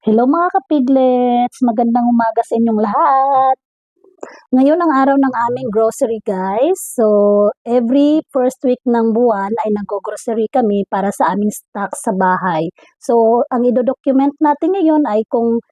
Hello mga kapiglets! Magandang umaga sa inyong lahat! Ngayon ang araw ng aming grocery guys. So, every first week ng buwan ay nag-grocery kami para sa aming stock sa bahay. So, ang idodocument natin ngayon ay kung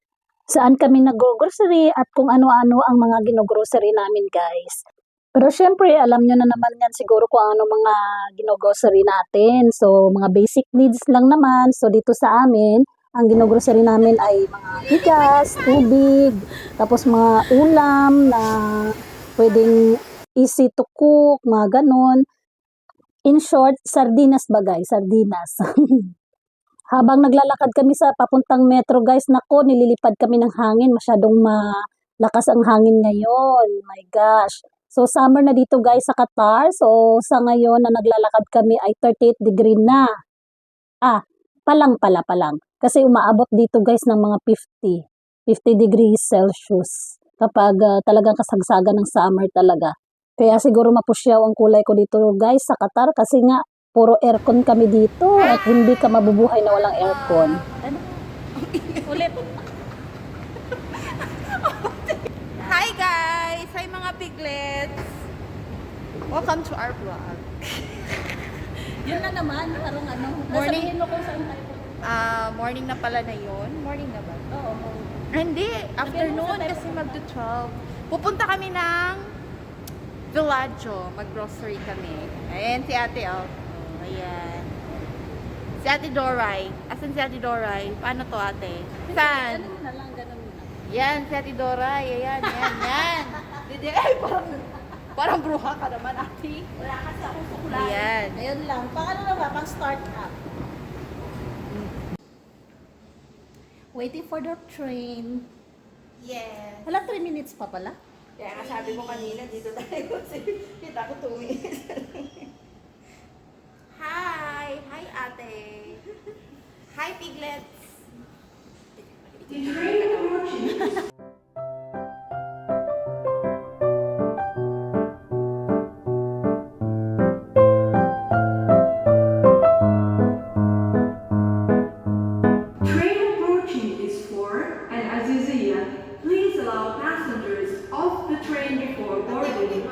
saan kami nag-grocery at kung ano-ano ang mga gino-grocery namin guys. Pero syempre, alam nyo na naman yan siguro kung ano mga gino-grocery natin. So, mga basic needs lang naman. So, dito sa amin, ang gino-grocery namin ay mga bigas, tubig, tapos mga ulam na pwedeng easy to cook, mga ganon. In short, sardinas ba guys? Sardinas. Habang naglalakad kami sa papuntang metro guys, nako, nililipad kami ng hangin. Masyadong malakas ang hangin ngayon. My gosh. So, summer na dito guys sa Qatar. So, sa ngayon na naglalakad kami ay 38 degree na. Palang. Kasi umaabot dito guys ng mga 50 degrees Celsius. Kapag talagang kasagsagan ng summer talaga. Kaya siguro mapusyaw ang kulay ko dito guys sa Qatar kasi nga puro aircon kami dito at hindi ka mabubuhay na walang aircon. Ulit. Hi guys! Hi mga piglets! Welcome to our vlog. Yun na naman, parang ano. Morning. Nasabihin mo kung saan tayo. Morning na pala na yun. Morning na ba? Oo. Hindi, afternoon kasi magto-12. Pupunta kami ng Villaggio. Mag-grocery kami. Ayan si ate, oh. Ayan. Si ate Doray. Asan si ate Doray? Paano to ate? Saan? Ganun na lang, ganun na. Yan, si ate Doray. Ayan, yan. Hindi, ay, parang bruha ka naman, ate. Wala kasi akong sukulay. Ayan. Ayun lang. Paano na ba? Pang start up. Waiting for the train. Yes. Wala 3 minutes pa pala. Kaya nga sabi ko kanina, dito tayo kasi kita ko 2 minutes. Hi! Hi, ate! Hi, piglets! Train approaching is for and Azizia, please allow passengers off the train before boarding.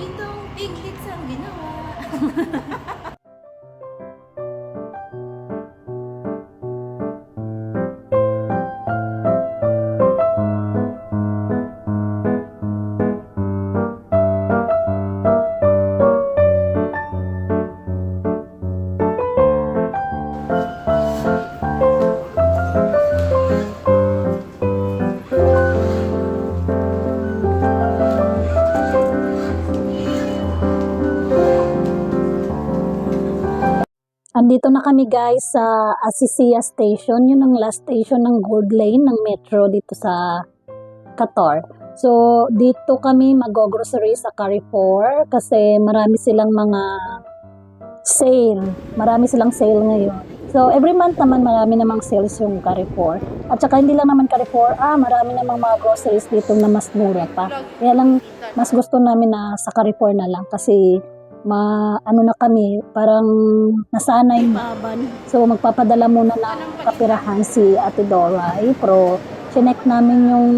Itong piglets ang ginawa. Andito na kami guys sa Azizia Station. Yun ang last station ng Gold Lane ng Metro dito sa Qatar. So, dito kami mag-grocery sa Carrefour kasi marami silang mga sale. Marami silang sale ngayon. So, every month naman marami namang sales yung Carrefour. At saka hindi lang naman Carrefour, marami namang mga groceries dito na mas mura pa. Kaya lang, mas gusto namin na sa Carrefour na lang kasi ano na kami, parang nasanay na. So, magpapadala muna ng kapirahan si Ate Doray. Pero, chinek namin yung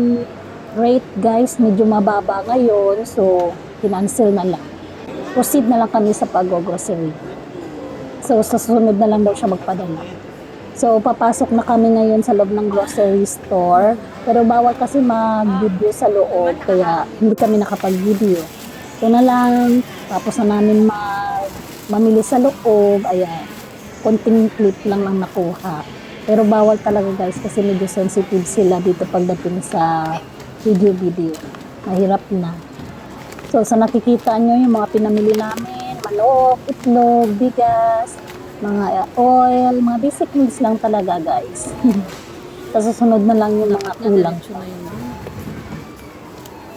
rate guys, medyo mababa ngayon. So, kinancel na lang. Proceed na lang kami sa pag-grocery. So, sa susunod na lang daw siya magpadala. So, papasok na kami ngayon sa loob ng grocery store. Pero bawal kasi mag-video sa loob, kaya hindi kami nakapag-video. Ito na lang, tapos na namin mamili sa loob, ayan, konting clip lang nakuha. Pero bawal talaga guys kasi medyo sensitive sila dito pagdating sa video. Mahirap na. So sa nakikita nyo yung mga pinamili namin, manok, itlog, bigas, mga oil, mga basic needs lang talaga guys. Sa susunod na lang yung mga kulang.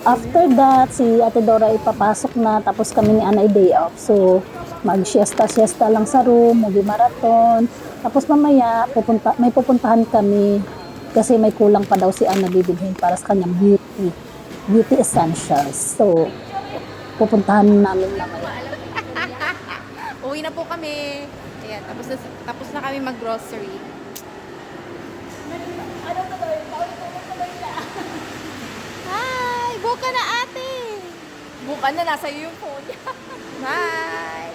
After that, si Ate Dora ipapasok na, tapos kami ni Ana day off. So, mag-siesta lang sa room, movie marathon. Tapos mamaya, may pupuntahan kami kasi may kulang pa daw si Ana bibilhin para sa kanyang beauty essentials. So, pupuntahan namin mamaya. Uwi na po kami. Ayan, tapos na kami mag-grocery. Ano to doon? Paulit-ulit to doon na. Hi! Buka na ate! Buka na, nasa iyo yung phone. Bye!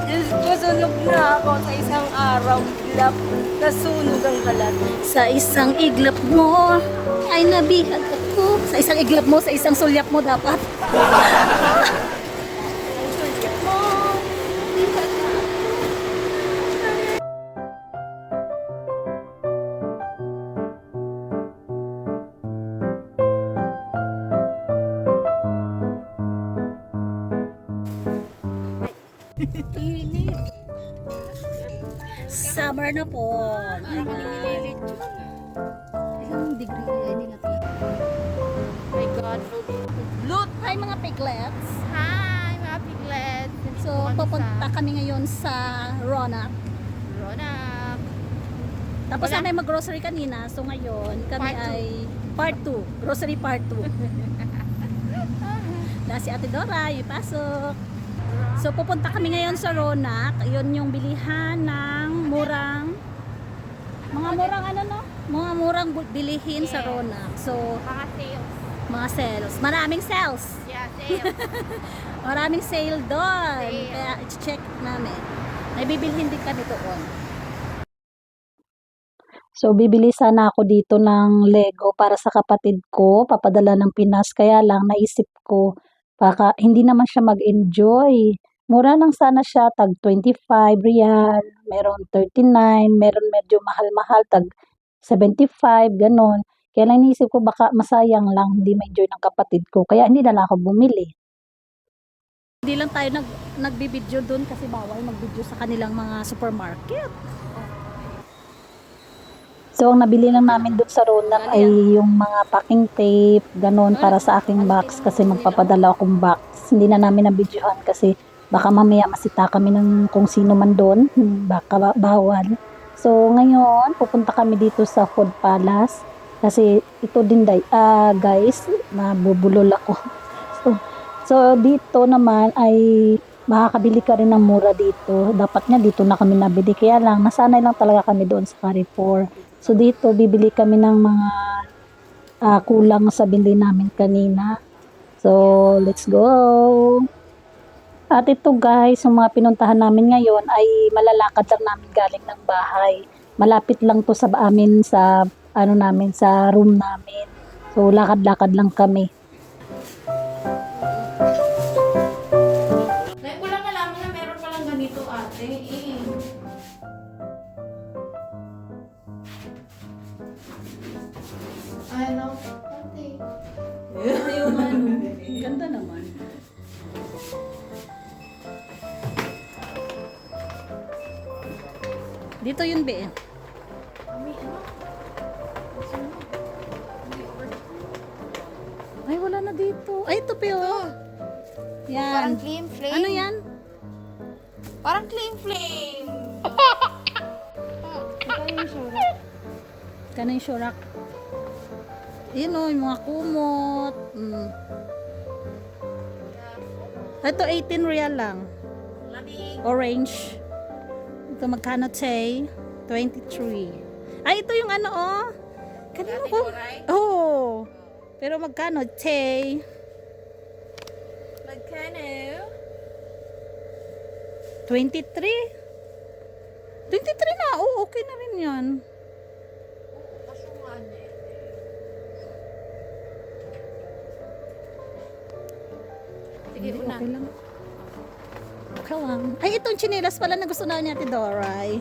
Diyos ko, sunog na ako sa isang araw. Iglap, nasunog ang kalat. Sa isang iglap mo, ay nabihag ako. Sa isang iglap mo, sa isang sulyap mo dapat. Summer na po. Ilang degree kaya nila ito? My God. Loot! Hi mga piglets! Hi, mga piglets. So, pupunta kami ngayon sa Ronak. Ronak. Tapos Wala. na may mag-grocery kanina. So, ngayon, kami Part two. ay part 2. Grocery part 2. Dahil si Ate Dora, ipasok. So, pupunta kami ngayon sa Ronak. Yun yung bilihan ng murang mga murang ano no? Mga murang bilihin sa Yes. Ronak. So, Mga sales. mga sales. Maraming sales. Yeah, sales. Maraming sale doon. Sale. Kaya i-check namin. May bibilhin din kami doon. So, bibili sana ako dito ng Lego para sa kapatid ko, papadala ng Pinas. Kaya lang, naisip ko, baka hindi naman siya mag-enjoy. Mura lang sana siya, tag 25 real, meron 39, meron medyo mahal-mahal, tag 75, ganon. Kaya lang naisip ko, baka masayang lang, hindi ma-enjoy ng kapatid ko. Kaya hindi na lang ako bumili. Hindi lang tayo nagbibideo doon kasi bawal magbideo sa kanilang mga supermarket. So, ang nabili lang namin doon sa Ronak ay yung mga packing tape, ganon, para sa aking box kasi magpapadala akong box. Hindi na namin nabidyohan kasi baka mamaya masita kami ng kung sino man doon. Baka bawal. So, ngayon, pupunta kami dito sa Food Palace kasi ito din, guys, nabubulol ako. So, dito naman ay makakabili ka rin ng mura dito. Dapat nga dito na kami nabili. Kaya lang, nasanay lang talaga kami doon sa Carrefour. So, dito, bibili kami ng mga kulang sa bili namin kanina. So, let's go! At ito guys, yung mga pinuntahan namin ngayon ay malalakad lang namin galing ng bahay. Malapit lang to sa amin, sa sa room namin. So, lakad-lakad lang kami. Ngayon ko lang nalaman na meron palang ganito ate. Ano? Ate. Yung ganda naman. Dito yun, be. May ano? Ay, wala na dito. Ay, ito, pe, oh. Parang Yan. clean flame. Ano yan? Parang clean flame. Ito yung sura. Kanang shurak. Yun, oh, yung mga kumot. Ito, 18 real lang. Lamig. Orange. Ito, magkano, Tay? 23. Ay, ito yung ano, oh. Kanino ko? Right? Oh. Pero magkano, Tay? Magkano? 23? 23 na. Oh, okay na rin yan. Kasungan eh. Sige, Hindi, una. okay lang. Okay lang. Ay, itong chinelas pala na gusto na ni Ate Doray.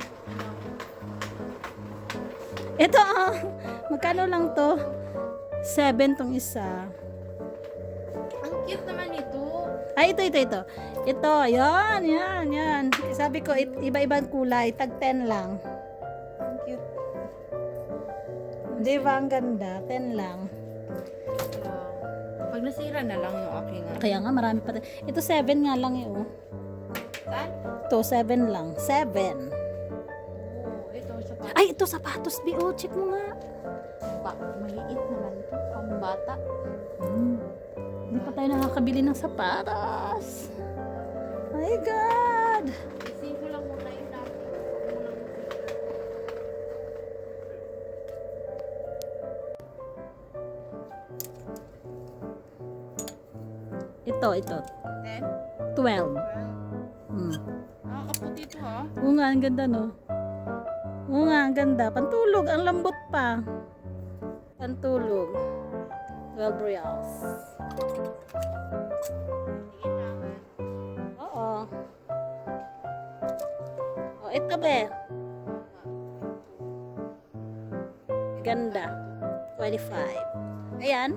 Ito, magkano lang to? 7 tong isa. Ang cute naman ito. Ay, ito. Ito, yan. Sabi ko, iba-ibang kulay. Tag 10 lang. Ang cute. Di ba, ang ganda? 10 lang. Pag nasira na lang yung aking ano. Kaya nga, marami pa. Ito, 7 nga lang eh, oh. Saan? Ito, 7 lang. 7. Oo, ito sa Ay, ito, sapatos, Bi. Oh, check mo nga. maliit naman ito. Pambata. Hindi pa tayo nakakabili ng sapatos. My God! Isin ko lang muna yung natin. Ito. 10? 12. Hmm. Nakakaputi ito ha. Oo nga, ang ganda no. Oo nga, ang ganda. Pantulog, ang lambot pa. Pantulog. 12 reals. Tingin naman. Oo. O, ito be. Ganda. 25. Ayan.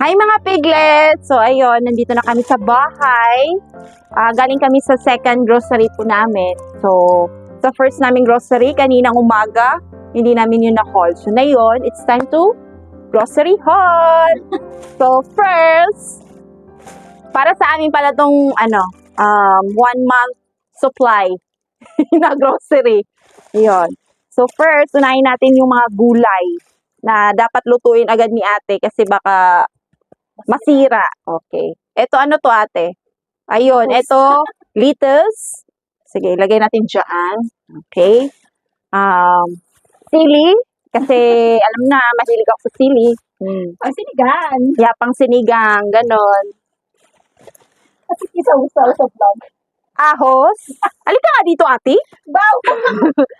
Hi mga piglets! So ayun, nandito na kami sa bahay. Galing kami sa second grocery po namin. So, sa first naming grocery, kaninang umaga, hindi namin yun na-haul. So na yun, it's time to grocery haul! So first, para sa amin pala tong 1 month supply na grocery. Yun. So first, unahin natin yung mga gulay na dapat lutuin agad ni ate kasi baka masira. Okay. Ito ano to ate? Ayun, ito lettuce. Sige, ilagay natin dyan. Okay. Sili. Kasi alam na, mahilig ako sa sili. Ang sinigang. Yeah, pang sinigang. Ganon. Kasi isa-usaw sa vlog. Ahos. Alika nga dito ate. Bawang.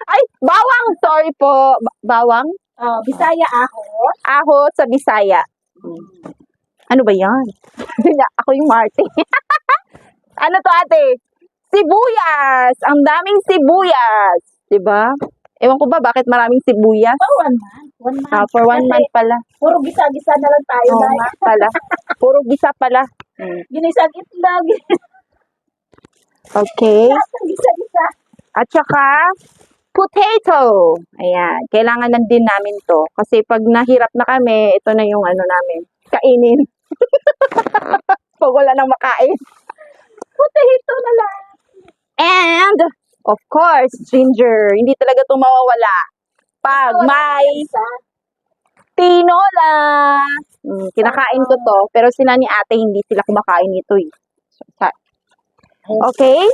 Ay, bawang. Sorry po. Bawang. Bisaya ako. Ahos sa Bisaya. Ano ba yan? Ako yung Marte. Ano to ate? Sibuyas! Ang daming sibuyas! Diba? Ewan ko ba bakit maraming sibuyas? For 1 month. 1 month. For 1 Kasi month pala. puro gisa-gisa na lang tayo. Oo nga pala. Puro gisa pala. Ginisang itlog. Okay. Gisa-gisa. At saka, potato. Ayan. Kailangan na din namin to. Kasi pag nahirap na kami, ito na yung ano namin. Kainin. Pag wala nang makain. Potato na lang. And, of course, ginger. Hindi talaga ito mawawala. Pag may tinola. Kinakain ko to. Pero sila ni ate, hindi sila kumakain ito eh. Okay?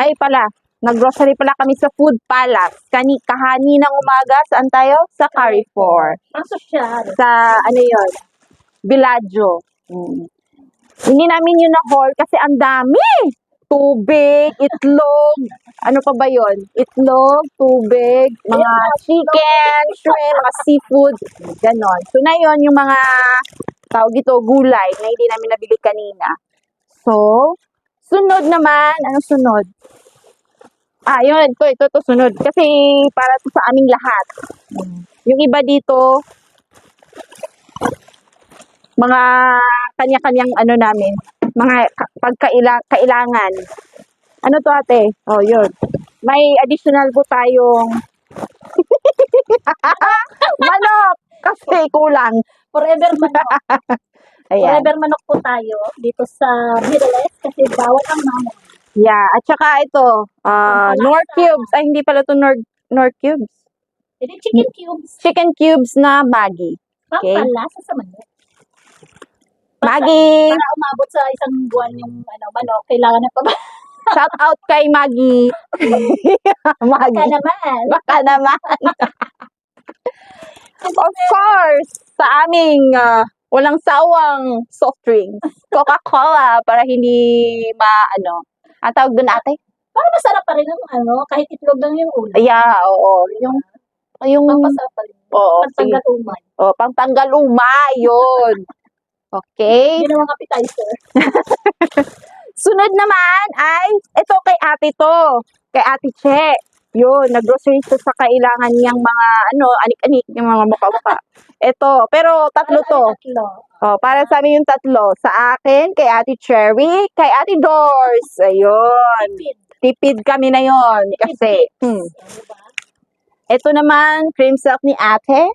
Ay pala, nag-grocery pala kami sa Food Palace. Kahaninang umaga, saan tayo? Sa Carrefour. Ang sosyal. Sa, ano yun? Villaggio. Hindi namin yun na-haul kasi ang dami. Tubig, itlog, ano pa ba yun? Itlog, tubig, mga chicken, shrimp, mga seafood, ganon. So na yun, yung mga tawag ito, gulay na hindi namin nabili kanina. So, sunod naman, ano sunod? Yun, ito sunod. Kasi para to sa aming lahat. Yung iba dito, mga kanya-kanyang ano namin, mga kailangan. Ano to ate? Oh, yun. May additional po tayong manok kasi kulang. Forever manok. Ayan. Forever manok po tayo dito sa Middle East kasi bawal ang manok. Yeah, at saka ito, Nor cubes. Ay, hindi pala to Nor cubes. Hindi chicken cubes. Chicken cubes na Maggi. Okay. Pampalasa sa manok. Maggi! Para umabot sa isang buwan yung manok, kailangan na pa ba? Shout out kay Maggi. Baka Maggi. naman. Baka naman. Of course, sa aming walang sawang soft drinks. Coca-Cola para hindi ang tawag doon ate? Para masarap pa rin ang kahit itlog lang yung ulam. Yeah, oo. Yung Pampasarap pa rin. oo, Pagtanggal umay. pangtanggal umay, yun. Okay. Yun ang appetizer. Sunod naman ay, ito kay ate to. Kay ate Che. Yun, nag-grocery siya sa kailangan niyang mga, anik-anik, yung mga mukha-mukha. Ito, pero tatlo to. Oh, para sa amin yung tatlo. Sa akin, kay ate Cherry, kay ate Doors. Ayun. Tipid kami na yon kasi. Ito naman, cream silk ni ate.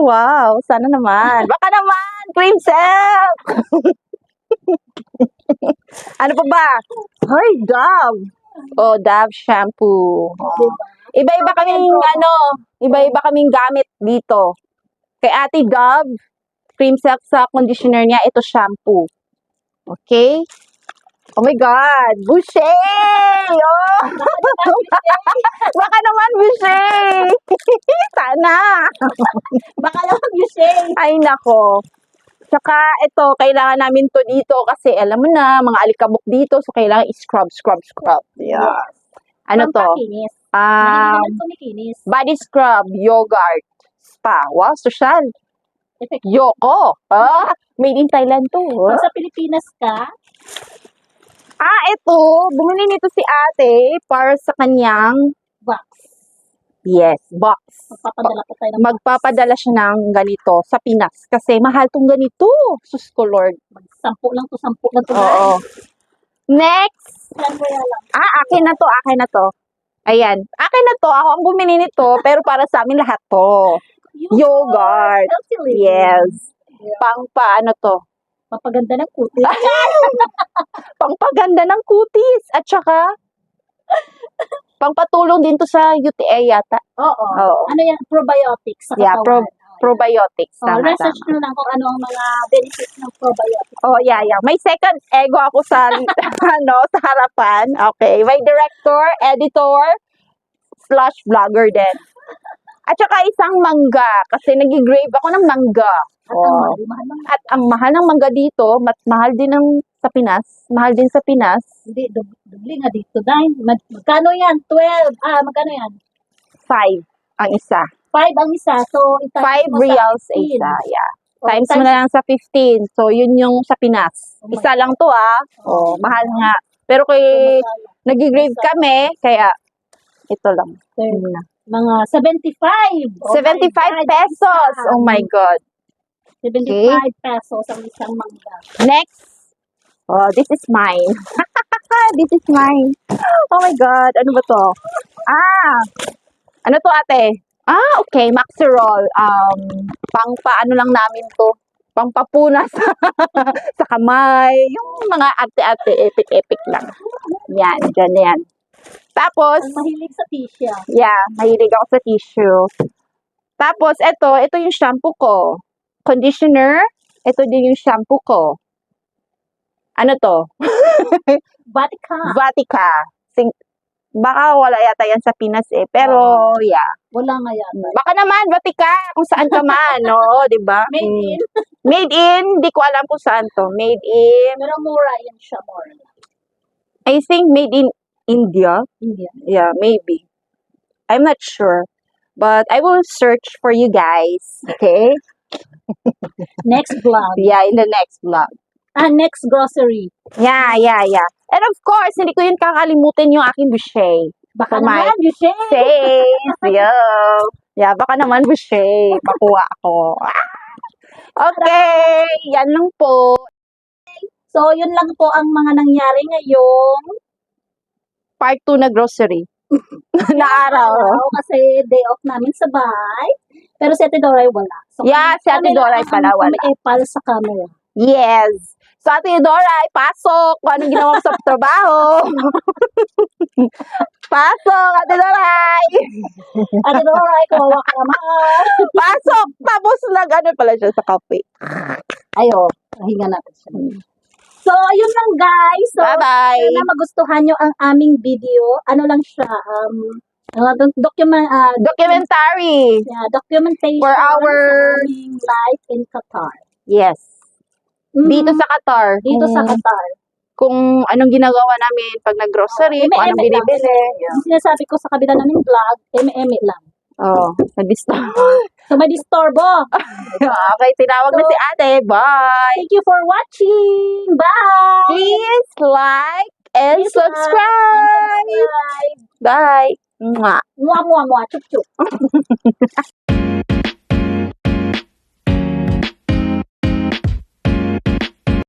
Wow, sana naman. Baka naman, cream silk. Ano pa ba? Ay, Dove. Oh, Dove shampoo. Oh. Iba-iba kaming iba-iba kaming gamit dito. Kay Ate Dove, cream silk sa conditioner niya, ito shampoo. Okay? Oh my God! Boucher! Oh! Baka naman, Boucher! Sana! Baka naman you say. Ay, nako. Tsaka, ito, kailangan namin to dito kasi, alam mo na, mga alikabok dito, so kailangan i-scrub. Yeah. Ano to? Pampakinis. Um, Mahilig naman kumikinis. body scrub, yogurt, spa. Wow, social. Effective. Yoko. Ah, made in Thailand to. Pag sa Pilipinas ka, Ito, bumili nito si ate para sa kanyang, box. yes, box. Magpapadala pa tayo ng Magpapadala siya ng ganito sa Pinas kasi mahal tong ganito. Sus ko Lord. 10 lang to. Oo. Next. Yan mo yan lang. Akin na to. Ayan. Akin na to. Ako ang bumili nito pero para sa amin lahat to. Yogurt. Healthy living. Yes. Pang paano to? Papaganda ng kutis. Pangpaganda ng kutis. At saka, pangpatulong din to sa UTI yata. Oo. Oo. Ano yan? Probiotics sa Yeah, katawan. probiotics. Research nyo lang kung ano ang mga benefits ng probiotics. Oh, yeah. May second ego ako sa, sa harapan. Okay. May director, editor, / vlogger din. At saka isang mangga. Kasi nag-grave ako ng mangga. Oh. At ang mahal ng mangga dito, mas mahal din ng sa Pinas. Mahal din sa Pinas. Hindi, dubli nga dito. Magkano yan? 12. Magkano yan? 5 ang isa. 5 ang isa. So, 5 italis mo sa reals 15. isa. Yeah. Oh, Times mo na lang sa 15. So, yun yung sa Pinas. Oh my Isa lang to Oh, mahal nga. Pero kay nag-grave kami, kaya ito lang. Yun na. Mga 75. Oh 75 my God, pesos. isa. Oh my God. 75 pesos ang isang mangga. Next. Oh, this is mine. This is mine. Oh my God. Ano ba to? Ano to ate? Okay. Maxirol. Pang paano lang namin to. Pang papunas sa kamay. Yung mga ate-ate, epic-epic lang. Yan. Dyan yan. Tapos, Ang mahilig sa tissue. yeah, mahilig ako sa tissue. Tapos, ito yung shampoo ko. Conditioner. Ito din yung shampoo ko. Ano to? Vatica. Vatica. Baka wala yata yan sa Pinas Pero, yeah. Wala nga yan. Baka naman, Vatica, kung saan ka man, no? Diba? Made in. Made in, di ko alam kung saan to. Made in, Pero mura yan siya. Mura. I think made in India. India. Yeah, maybe. I'm not sure. But I will search for you guys. Okay? Next vlog. Yeah, in the next vlog. Next grocery. Yeah. And of course, hindi ko yun kakalimutan yung aking boucher. Baka So, my naman, you say. Safe. Yeah, baka naman boucher. Makuha ako. Okay. Yan lang po. So, yun lang po ang mga nangyari ngayong Part 2 na grocery. na araw. Kasi day off namin sa bahay. Pero si Ate Doray wala. So, Yeah, si Ate Doray pala wala. May epal sa camera. Yes. So, Ate Dora, pasok. Kung anong ginawa mo sa trabaho. Pasok, Ate Dora. Ate Doray, kawawa ka naman. Pasok. Tapos nag-ano pala siya sa cafe. Ayo, hinga natin siya. So, ayun lang guys. So, Bye-bye. sana magustuhan nyo ang aming video. Ano lang siya, Documentary. documentation For our- sa aming life in Qatar. Yes. Dito sa Qatar. Dito sa Qatar. Kung anong ginagawa namin pag nag-grocery, kung anong Eme-eme lang. binibili. Yung sinasabi ko sa kabila naming vlog, eme-eme lang. Oh, nag-disturb. So, may disturbo. Okay, tinawag na si ate. Bye. Thank you for watching. Bye! Please like and Please like and subscribe. subscribe. Bye. Mwah. Mua, mua, mua. Chup, chup.